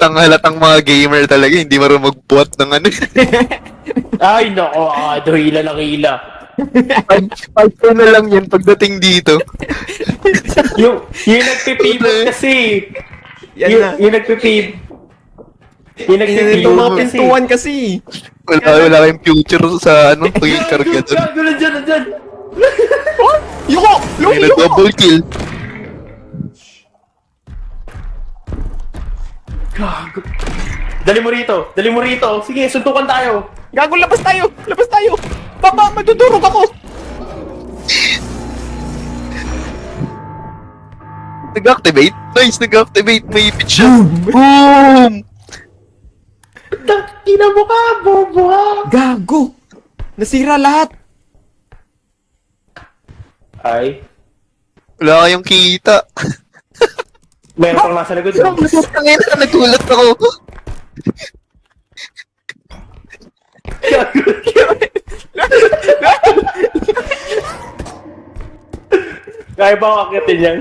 halatang mga gamer talaga, hindi marunong mag-bot ng ano. Ay, nako, hila ng hila. 5 na lang yan pagdating dito. Yung nagpipivot kasi. Yan na. Yung nagpipivot. Yung Itong nagpipivot mga kasi. pintuan kasi. Wala kayong future sa ano, pag-karga dun. Gago, nandyan. Yuko! May na double kill. Gago. Dali mo rito. Sige, suntukan tayo. Gago, labas tayo! Labas tayo! Baba, madudurog ako! Nag-activate? Nice, nag-activate. May ipit siya. Boom! Ina mo ka, bobo ha. Gago! Nasira lahat! Ay, Wala kayong kita. meron pang nasa likod. Tangina, nagulat ako. Kaya ba ako akitin yan?